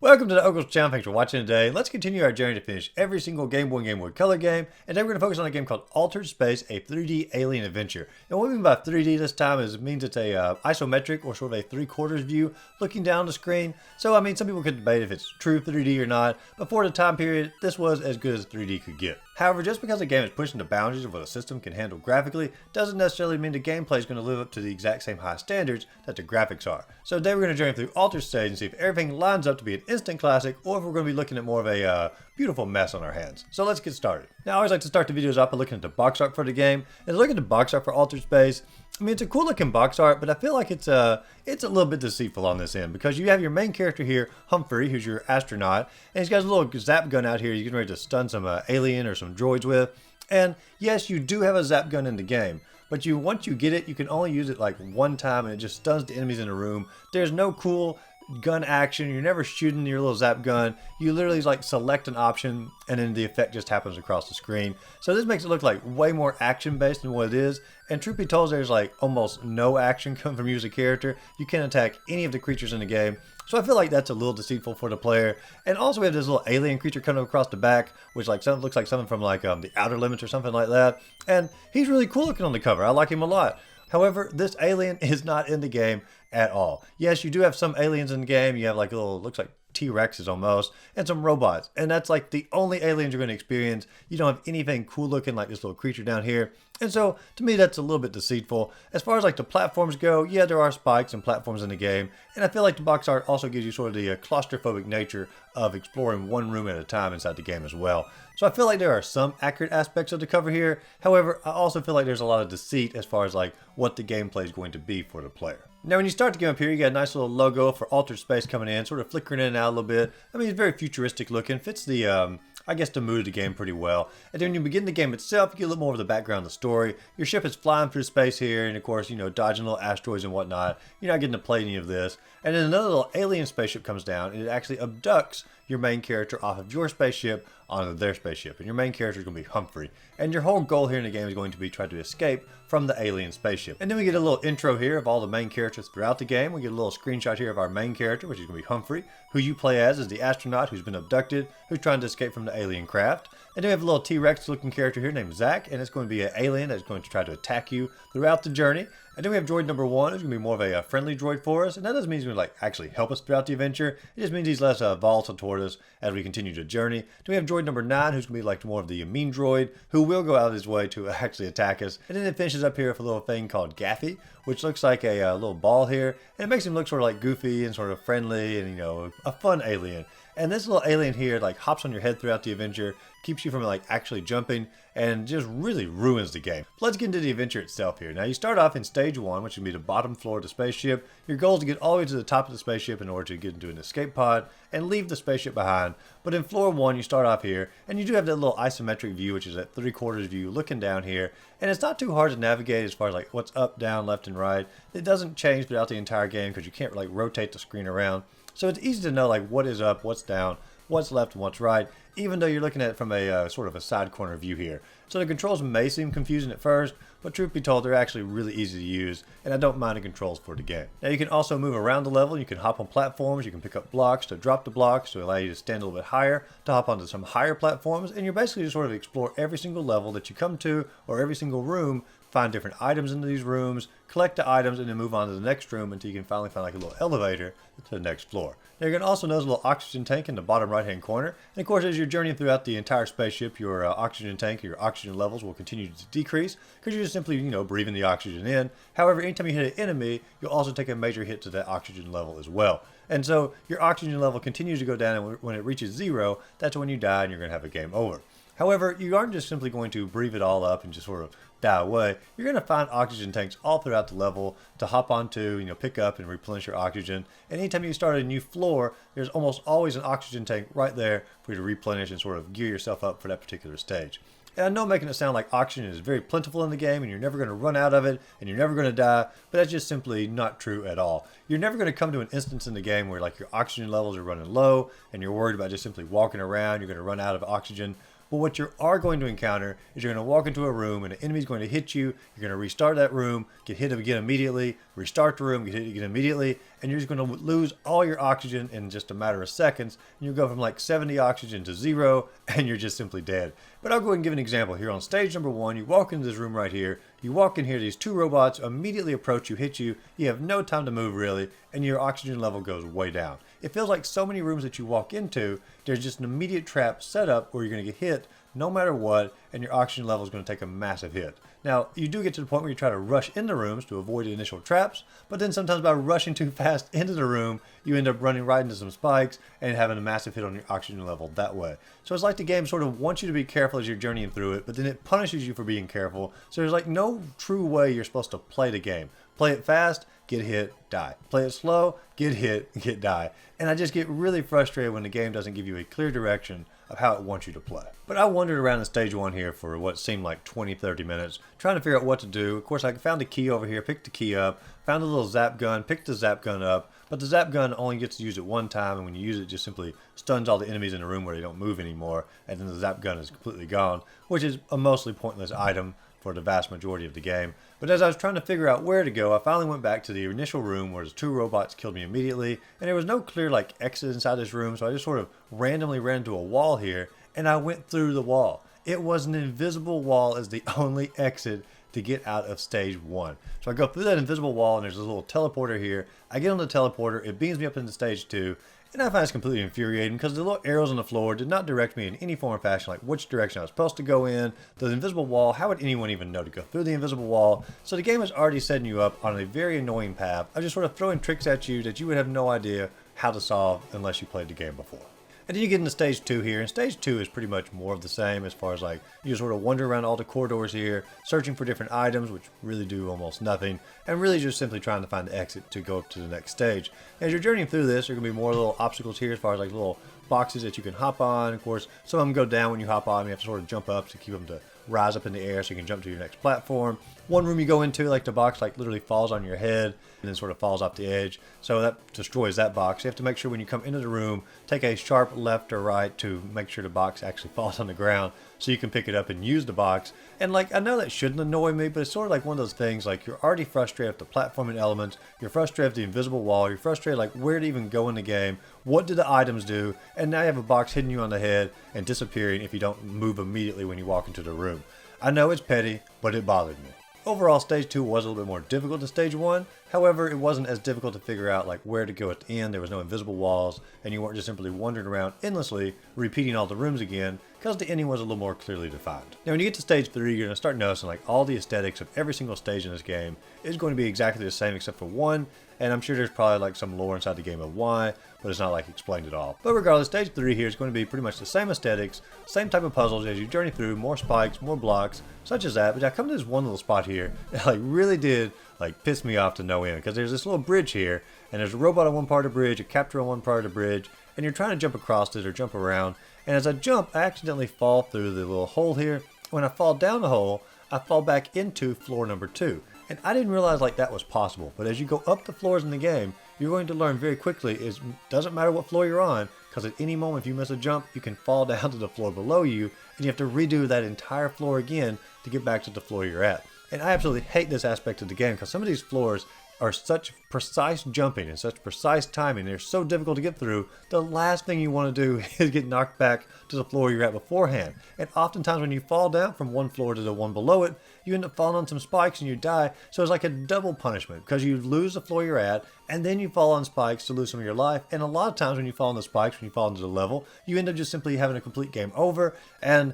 Welcome to the Ogles channel. Thanks for watching today. Let's continue our journey to finish every single Game Boy and Game Boy Color game. And today we're going to focus on a game called Altered Space, a 3D alien adventure. And what we mean by 3D this time is it means it's a isometric or sort of a 3/4 view looking down the screen. So I mean, some people could debate if it's true 3D or not, but for the time period, this was as good as 3D could get. However, just because a game is pushing the boundaries of what a system can handle graphically doesn't necessarily mean the gameplay is going to live up to the exact same high standards that the graphics are. So today we're going to journey through Altered Stage and see if everything lines up to be an instant classic or if we're going to be looking at more of a beautiful mess on our hands. So let's get started. Now I always like to start the videos off by looking at the box art for the game. And looking at the box art for Altered Space, I mean, it's a cool looking box art, but I feel like it's a little bit deceitful on this end because you have your main character here, Humphrey, who's your astronaut, and he's got a little zap gun out here. He's getting ready to stun some alien or some droids with. And yes, you do have a zap gun in the game, but once you get it, you can only use it like one time, and it just stuns the enemies in the room. There's no cool gun action. You're never shooting your little zap gun. You literally like select an option and then the effect just happens across the screen. So this makes it look like way more action based than what it is. And truth be told, there's like almost no action coming from you as a character. You can't attack any of the creatures in the game. So I feel like that's a little deceitful for the player. And also we have this little alien creature coming across the back, which looks like something from like the Outer Limits or something like that. And he's really cool looking on the cover. I like him a lot. However, this alien is not in the game at all. Yes, you do have some aliens in the game. You have like little, looks like T-Rexes almost, and some robots. And that's like the only aliens you're going to experience. You don't have anything cool looking like this little creature down here. And so, to me, that's a little bit deceitful. As far as like the platforms go, yeah, there are spikes and platforms in the game. And I feel like the box art also gives you sort of the claustrophobic nature of exploring one room at a time inside the game as well. So I feel like there are some accurate aspects of the cover here. However, I also feel like there's a lot of deceit as far as like what the gameplay is going to be for the player. Now when you start the game up here, you got a nice little logo for Altered Space coming in, sort of flickering in and out a little bit. I mean, it's very futuristic looking, fits the I guess the mood of the game pretty well. And then when you begin the game itself, you get a little more of the background of the story. Your ship is flying through space here, and of course, you know, dodging little asteroids and whatnot. You're not getting to play any of this. And then another little alien spaceship comes down, and it actually abducts your main character off of your spaceship onto their spaceship. And your main character is going to be Humphrey. And your whole goal here in the game is going to be try to escape from the alien spaceship. And then we get a little intro here of all the main characters throughout the game. We get a little screenshot here of our main character, which is going to be Humphrey, who you play as is the astronaut who's been abducted, who's trying to escape from the alien craft. And then we have a little T-Rex looking character here named Zach, and it's going to be an alien that's going to try to attack you throughout the journey. And then we have droid number 1, who's going to be more of a friendly droid for us. And that doesn't mean he's going to like actually help us throughout the adventure. It just means he's less volatile toward us as we continue the journey. Then we have droid number 9, who's going to be like more of the mean droid, who will go out of his way to actually attack us. And then it finishes up here with a little thing called Gaffy, which looks like a little ball here. And it makes him look sort of like goofy and sort of friendly and, you know, a fun alien. And this little alien here like hops on your head throughout the adventure, keeps you from like actually jumping, and just really ruins the game. But let's get into the adventure itself here. Now you start off in stage 1, which would be the bottom floor of the spaceship. Your goal is to get all the way to the top of the spaceship in order to get into an escape pod and leave the spaceship behind. But in floor 1, you start off here, and you do have that little isometric view, which is that 3/4 view looking down here. And it's not too hard to navigate as far as like what's up, down, left, and right. It doesn't change throughout the entire game because you can't like rotate the screen around. So it's easy to know like what is up, what's down, what's left, and what's right, even though you're looking at it from a sort of a side corner view here. So the controls may seem confusing at first, but truth be told, they're actually really easy to use, and I don't mind the controls for the game. Now you can also move around the level. You can hop on platforms, you can pick up blocks to drop the blocks to allow you to stand a little bit higher, to hop onto some higher platforms, and you're basically just sort of explore every single level that you come to, or every single room, find different items in these rooms, collect the items, and then move on to the next room until you can finally find like a little elevator to the next floor. Now you can also notice a little oxygen tank in the bottom right hand corner. And of course, as you're journeying throughout the entire spaceship, your oxygen tank, your oxygen levels will continue to decrease because you're just simply, you know, breathing the oxygen in. However, anytime you hit an enemy, you'll also take a major hit to that oxygen level as well. And so your oxygen level continues to go down, and when it reaches 0, that's when you die and you're going to have a game over. However, you aren't just simply going to breathe it all up and just sort of die away. You're going to find oxygen tanks all throughout the level to hop onto, you know, pick up and replenish your oxygen. And anytime you start a new floor, there's almost always an oxygen tank right there for you to replenish and sort of gear yourself up for that particular stage. And I know making it sound like oxygen is very plentiful in the game and you're never going to run out of it and you're never going to die, but that's just simply not true at all. You're never going to come to an instance in the game where like your oxygen levels are running low and you're worried about just simply walking around, you're going to run out of oxygen. But what you are going to encounter is you're going to walk into a room and an enemy is going to hit you. You're going to restart that room, get hit again immediately, restart the room, get hit again immediately. and you're just going to lose all your oxygen in just a matter of seconds. And you'll go from like 70 oxygen to 0, and you're just simply dead. But I'll go ahead and give an example here. On stage number 1, you walk into this room right here. You walk in here, these 2 robots immediately approach you, hit you. You have no time to move really, and your oxygen level goes way down. It feels like so many rooms that you walk into, there's just an immediate trap set up where you're going to get hit no matter what, and your oxygen level is going to take a massive hit. Now, you do get to the point where you try to rush into rooms to avoid the initial traps, but then sometimes by rushing too fast into the room, you end up running right into some spikes and having a massive hit on your oxygen level that way. So it's like the game sort of wants you to be careful as you're journeying through it, but then it punishes you for being careful. So there's like no true way you're supposed to play the game. Play it fast, get hit, die. Play it slow, get hit, get die. And I just get really frustrated when the game doesn't give you a clear direction of how it wants you to play. But I wandered around in stage 1 here for what seemed like 20-30 minutes, trying to figure out what to do. Of course, I found a key over here, picked the key up, found a little zap gun, picked the zap gun up, but the zap gun only gets used at one time, and when you use it, it just simply stuns all the enemies in the room where they don't move anymore, and then the zap gun is completely gone, which is a mostly pointless item for the vast majority of the game. But as I was trying to figure out where to go, I finally went back to the initial room where the 2 robots killed me immediately, and there was no clear like exit inside this room, so I just sort of randomly ran into a wall here, and I went through the wall. It was an invisible wall as the only exit to get out of stage 1. So I go through that invisible wall, and there's a little teleporter here. I get on the teleporter, it beams me up into stage 2, and I find it's completely infuriating because the little arrows on the floor did not direct me in any form or fashion, like which direction I was supposed to go in. The invisible wall, how would anyone even know to go through the invisible wall? So the game is already setting you up on a very annoying path of just sort of throwing tricks at you that you would have no idea how to solve unless you played the game before. And then you get into stage 2 here, and stage 2 is pretty much more of the same as far as like you just sort of wander around all the corridors here, searching for different items, which really do almost nothing, and really just simply trying to find the exit to go up to the next stage. As you're journeying through this, there are going to be more little obstacles here as far as like little boxes that you can hop on. Of course, some of them go down when you hop on, and you have to sort of jump up to keep them to rise up in the air so you can jump to your next platform. One room you go into, like the box like literally falls on your head and then sort of falls off the edge, so that destroys that box. You have to make sure when you come into the room, take a sharp left or right to make sure the box actually falls on the ground so you can pick it up and use the box. And like, I know that shouldn't annoy me, but it's sort of like one of those things, like you're already frustrated with the platforming elements, you're frustrated with the invisible wall, you're frustrated like where to even go in the game, what do the items do, and now you have a box hitting you on the head and disappearing if you don't move immediately when you walk into the room. I know it's petty, but it bothered me. Overall, stage 2 was a little bit more difficult than stage 1. However, it wasn't as difficult to figure out like where to go at the end. There was no invisible walls, and you weren't just simply wandering around endlessly, repeating all the rooms again, because the ending was a little more clearly defined. Now, when you get to stage 3, you're going to start noticing like all the aesthetics of every single stage in this game is going to be exactly the same except for one, and I'm sure there's probably like some lore inside the game of why, but it's not like explained at all. But regardless, stage 3 here is going to be pretty much the same aesthetics, same type of puzzles as you journey through, more spikes, more blocks, such as that. But I come to this one little spot here that like really did like piss me off to no end, because there's this little bridge here, and there's a robot on one part of the bridge, a captor on one part of the bridge, and you're trying to jump across it or jump around, and as I jump, I accidentally fall through the little hole here. When I fall down the hole, I fall back into floor number 2. And I didn't realize like that was possible, but as you go up the floors in the game, you're going to learn very quickly it doesn't matter what floor you're on, because at any moment if you miss a jump, you can fall down to the floor below you, and you have to redo that entire floor again to get back to the floor you're at. And I absolutely hate this aspect of the game, because some of these floors are such precise jumping and such precise timing, they're so difficult to get through, the last thing you want to do is get knocked back to the floor you're at beforehand. And oftentimes when you fall down from one floor to the one below it, you end up falling on some spikes and you die, so it's like a double punishment, because you lose the floor you're at, and then you fall on spikes to lose some of your life, and a lot of times when you fall on the spikes, when you fall into the level, you end up just simply having a complete game over, and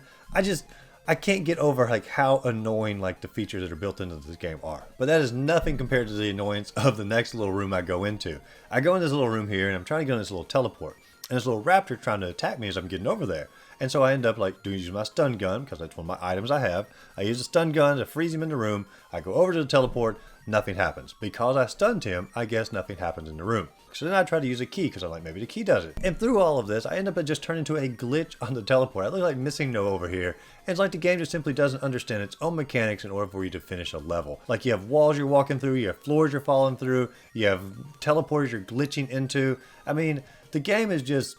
I can't get over like how annoying like the features that are built into this game are. But that is nothing compared to the annoyance of the next little room I go into. I go in this little room here and I'm trying to get on this little teleport. And this little raptor trying to attack me as I'm getting over there. And so I end up like using my stun gun, because that's one of my items I have. I use a stun gun to freeze him in the room. I go over to the teleport, nothing happens. Because I stunned him, I guess nothing happens in the room. So then I try to use a key, because I'm like, maybe the key does it. And through all of this, I end up just turning into a glitch on the teleport. I look like Missing No over here. And it's like the game just simply doesn't understand its own mechanics in order for you to finish a level. Like you have walls you're walking through, you have floors you're falling through, you have teleporters you're glitching into. I mean, the game is just,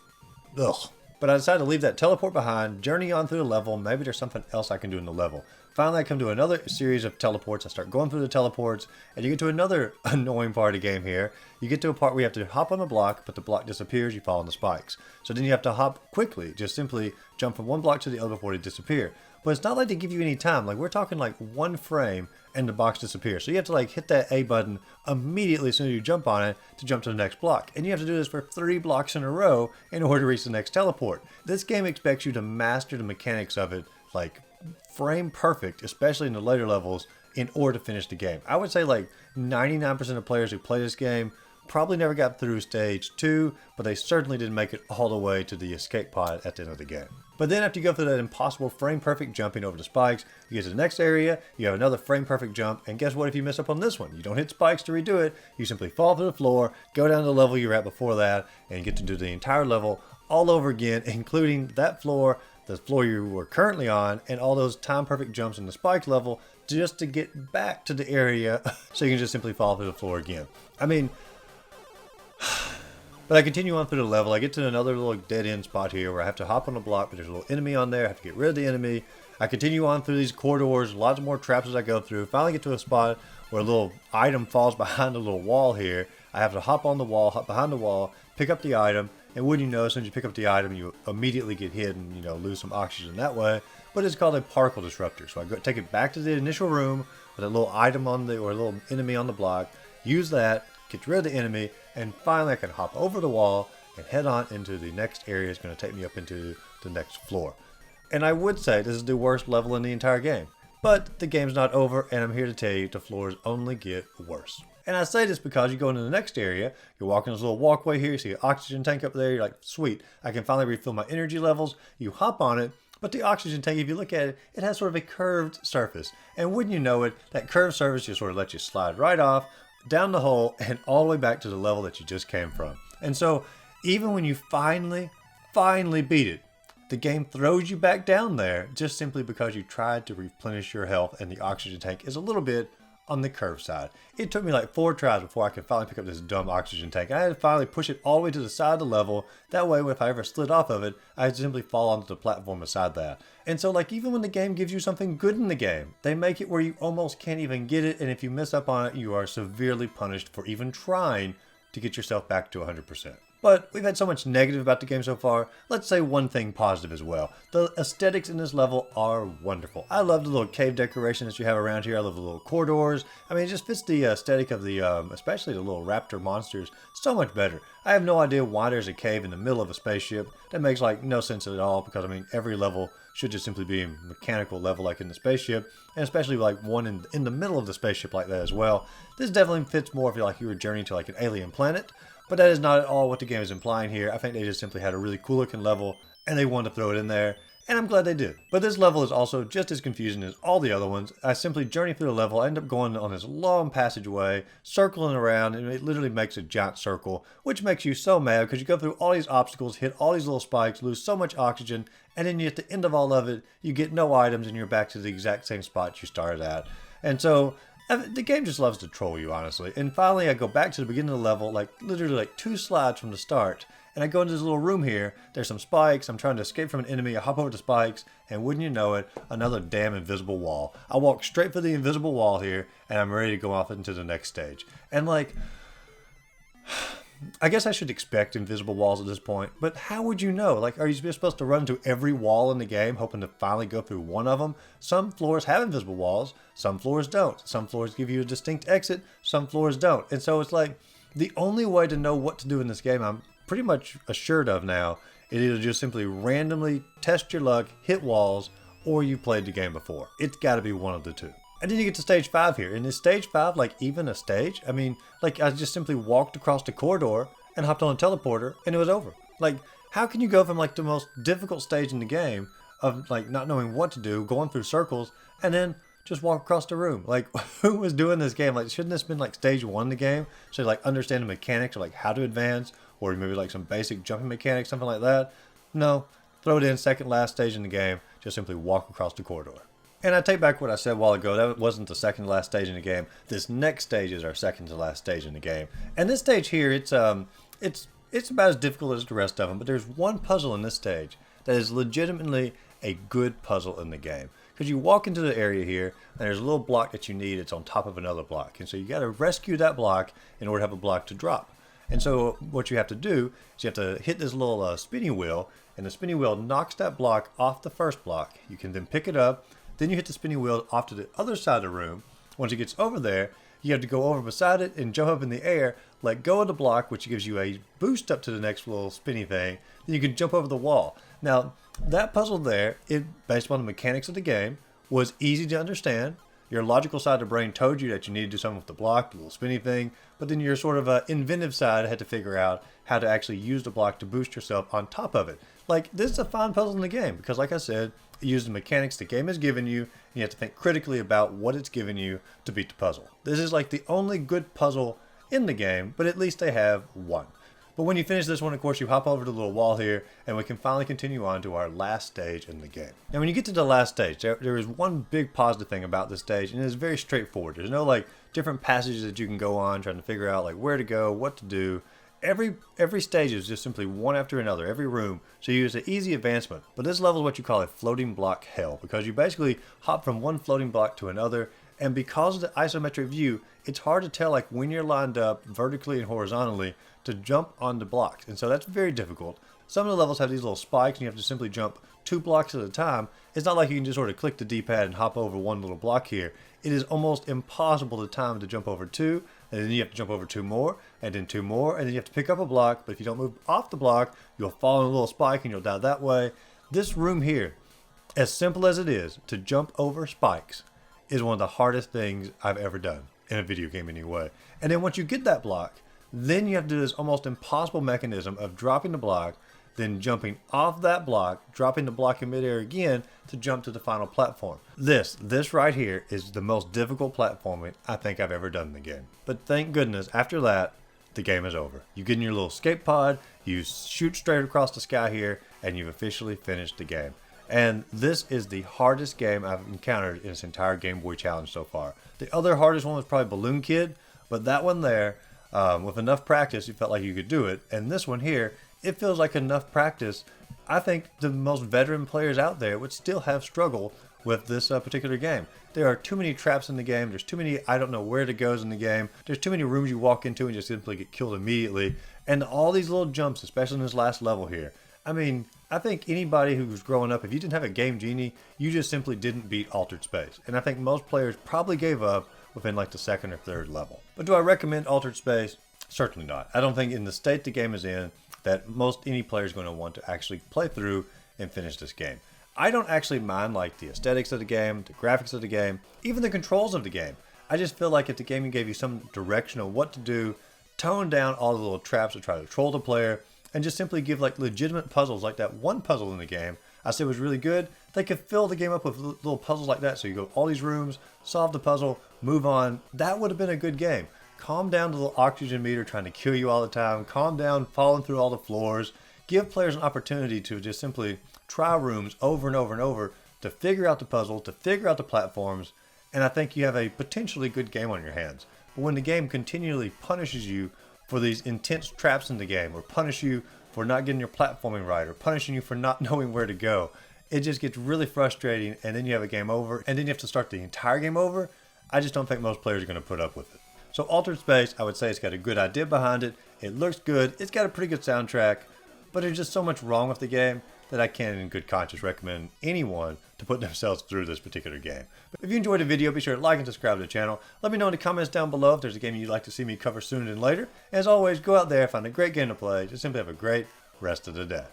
ugh. But I decided to leave that teleport behind, journey on through the level. Maybe there's something else I can do in the level. Finally, I come to another series of teleports. I start going through the teleports, and you get to another annoying part of the game here. You get to a part where you have to hop on the block, but the block disappears, you fall on the spikes. So then you have to hop quickly, just simply jump from one block to the other before they disappear. But it's not like they give you any time. Like, we're talking like one frame and the box disappears. So you have to like hit that A button immediately as soon as you jump on it to jump to the next block. And you have to do this for 3 blocks in a row in order to reach the next teleport. This game expects you to master the mechanics of it, like frame perfect, especially in the later levels, in order to finish the game. I would say like 99% of players who play this game probably never got through stage 2, but they certainly didn't make it all the way to the escape pod at the end of the game. But then after you go through that impossible frame perfect jumping over the spikes, you get to the next area, you have another frame perfect jump, and guess what if you mess up on this one? You don't hit spikes to redo it, you simply fall through the floor, go down to the level you were at before that, and you get to do the entire level all over again, including that floor, the floor you were currently on, and all those time perfect jumps in the spike level just to get back to the area so you can just simply fall through the floor again. I mean, but I continue on through the level. I get to another little dead end spot here where I have to hop on a block, but there's a little enemy on there. I have to get rid of the enemy. I continue on through these corridors, lots more traps as I go through. Finally get to a spot where a little item falls behind a little wall here. I have to hop on the wall, hop behind the wall, pick up the item, and wouldn't you know, as soon as you pick up the item, you immediately get hit and, lose some oxygen that way. But it's called a particle disruptor. So I go take it back to the initial room with a little item on or a little enemy on the block, use that, get rid of the enemy, and finally I can hop over the wall and head on into the next area. It's going to take me up into the next floor. And I would say this is the worst level in the entire game. But the game's not over, and I'm here to tell you the floors only get worse. And I say this because you go into the next area, you're walking this little walkway here, you see an oxygen tank up there, you're like, sweet, I can finally refill my energy levels. You hop on it, but the oxygen tank, if you look at it, it has sort of a curved surface. And wouldn't you know it, that curved surface just sort of lets you slide right off, down the hole, and all the way back to the level that you just came from. And so, even when you finally beat it, the game throws you back down there just simply because you tried to replenish your health and the oxygen tank is a little bit on the curved side. It took me like 4 tries before I could finally pick up this dumb oxygen tank. I had to finally push it all the way to the side of the level. That way, if I ever slid off of it, I'd simply fall onto the platform beside that. And so, like, even when the game gives you something good in the game, they make it where you almost can't even get it, and if you mess up on it, you are severely punished for even trying to get yourself back to 100%. But we've had so much negative about the game so far, let's say one thing positive as well. The aesthetics in this level are wonderful. I love the little cave decoration that you have around here. I love the little corridors. I mean, it just fits the aesthetic of the, especially the little raptor monsters, so much better. I have no idea why there's a cave in the middle of a spaceship. That makes like no sense at all because, I mean, every level should just simply be a mechanical level like in the spaceship, and especially like one in the middle of the spaceship like that as well. This definitely fits more if you were journeying to like an alien planet. But that is not at all what the game is implying here. I think they just simply had a really cool looking level and they wanted to throw it in there. And I'm glad they did. But this level is also just as confusing as all the other ones. I simply journey through the level, I end up going on this long passageway, circling around, and it literally makes a giant circle, which makes you so mad because you go through all these obstacles, hit all these little spikes, lose so much oxygen, and then at the end of all of it, you get no items and you're back to the exact same spot you started at. And so the game just loves to troll you, honestly. And finally, I go back to the beginning of the level, like literally like 2 slides from the start. And I go into this little room here. There's some spikes. I'm trying to escape from an enemy. I hop over the spikes. And wouldn't you know it, another damn invisible wall. I walk straight for the invisible wall here. And I'm ready to go off into the next stage. And like, I guess I should expect invisible walls at this point. But how would you know? Like, are you supposed to run to every wall in the game hoping to finally go through one of them? Some floors have invisible walls. Some floors don't. Some floors give you a distinct exit. Some floors don't. And so it's like, the only way to know what to do in this game, I'm pretty much assured of now, it either just simply randomly test your luck, hit walls, or you played the game before. It's got to be one of the two. And then you get to stage 5 here. And is stage 5 like even a stage? I mean, like I just simply walked across the corridor and hopped on a teleporter and it was over. Like, how can you go from like the most difficult stage in the game of like not knowing what to do, going through circles, and then just walk across the room? Like, who was doing this game? Like, shouldn't this been like stage 1 of the game? So like understand the mechanics of like how to advance, or maybe like some basic jumping mechanics, something like that. No, throw it in second last stage in the game. Just simply walk across the corridor. And I take back what I said a while ago. That wasn't the second to last stage in the game. This next stage is our second to last stage in the game. And this stage here, it's It's about as difficult as the rest of them, but there's one puzzle in this stage that is legitimately a good puzzle in the game. Because you walk into the area here, and there's a little block that you need. It's on top of another block. And so you got to rescue that block in order to have a block to drop. And so what you have to do is you have to hit this little spinning wheel, and the spinning wheel knocks that block off the first block. You can then pick it up, then you hit the spinning wheel off to the other side of the room. Once it gets over there, you have to go over beside it and jump up in the air, let go of the block, which gives you a boost up to the next little spinny thing. Then you can jump over the wall. Now, that puzzle there, based on the mechanics of the game, was easy to understand. Your logical side of the brain told you that you needed to do something with the block, the little spinny thing, but then your sort of inventive side had to figure out how to actually use the block to boost yourself on top of it. Like, this is a fine puzzle in the game because, like I said, it uses the mechanics the game has given you, and you have to think critically about what it's given you to beat the puzzle. This is like the only good puzzle in the game, but at least they have one. But when you finish this one, of course, you hop over to the little wall here, and we can finally continue on to our last stage in the game. Now, when you get to the last stage, there is one big positive thing about this stage, and it's very straightforward. There's no, like, different passages that you can go on trying to figure out, like, where to go, what to do. Every stage is just simply one after another, every room, so you use an easy advancement. But this level is what you call a floating block hell, because you basically hop from one floating block to another, and because of the isometric view, it's hard to tell like when you're lined up vertically and horizontally to jump on the blocks, and so that's very difficult. Some of the levels have these little spikes, and you have to simply jump 2 blocks at a time. It's not like you can just sort of click the D-pad and hop over one little block here. It is almost impossible to time to jump over 2, and then you have to jump over 2 more, and then 2 more, and then you have to pick up a block, but if you don't move off the block, you'll fall in a little spike and you'll die that way. This room here, as simple as it is, to jump over spikes, is one of the hardest things I've ever done, in a video game anyway. And then once you get that block, then you have to do this almost impossible mechanism of dropping the block, then jumping off that block, dropping the block in midair again to jump to the final platform. This right here is the most difficult platforming I think I've ever done in the game. But thank goodness, after that, the game is over. You get in your little escape pod, you shoot straight across the sky here, and you've officially finished the game. And this is the hardest game I've encountered in this entire Game Boy challenge so far. The other hardest one was probably Balloon Kid, but that one there, with enough practice, you felt like you could do it. And this one here, it feels like enough practice. I think the most veteran players out there would still have struggled with this particular game. There are too many traps in the game. There's too many I don't know where to goes in the game. There's too many rooms you walk into and just simply get killed immediately. And all these little jumps, especially in this last level here. I mean, I think anybody who was growing up, if you didn't have a Game Genie, you just simply didn't beat Altered Space. And I think most players probably gave up within like the second or third level. But do I recommend Altered Space? Certainly not. I don't think in the state the game is in that any player is going to want to actually play through and finish this game. I don't actually mind like the aesthetics of the game, the graphics of the game, even the controls of the game. I just feel like if the game gave you some direction of what to do, tone down all the little traps to try to troll the player, and just simply give like legitimate puzzles like that one puzzle in the game I said was really good, they could fill the game up with little puzzles like that. So you go all these rooms, solve the puzzle, move on. That would have been a good game. Calm down the little oxygen meter trying to kill you all the time. Calm down falling through all the floors. Give players an opportunity to just simply try rooms over and over and over to figure out the puzzle, to figure out the platforms, and I think you have a potentially good game on your hands. But when the game continually punishes you for these intense traps in the game, or punish you for not getting your platforming right, or punishing you for not knowing where to go, it just gets really frustrating, and then you have a game over, and then you have to start the entire game over. I just don't think most players are going to put up with it. So Altered Space, I would say it's got a good idea behind it. It looks good. It's got a pretty good soundtrack, but there's just so much wrong with the game that I can't in good conscience recommend anyone to put themselves through this particular game. But if you enjoyed the video, be sure to like and subscribe to the channel. Let me know in the comments down below if there's a game you'd like to see me cover sooner than later. As always, go out there, find a great game to play. Just simply have a great rest of the day.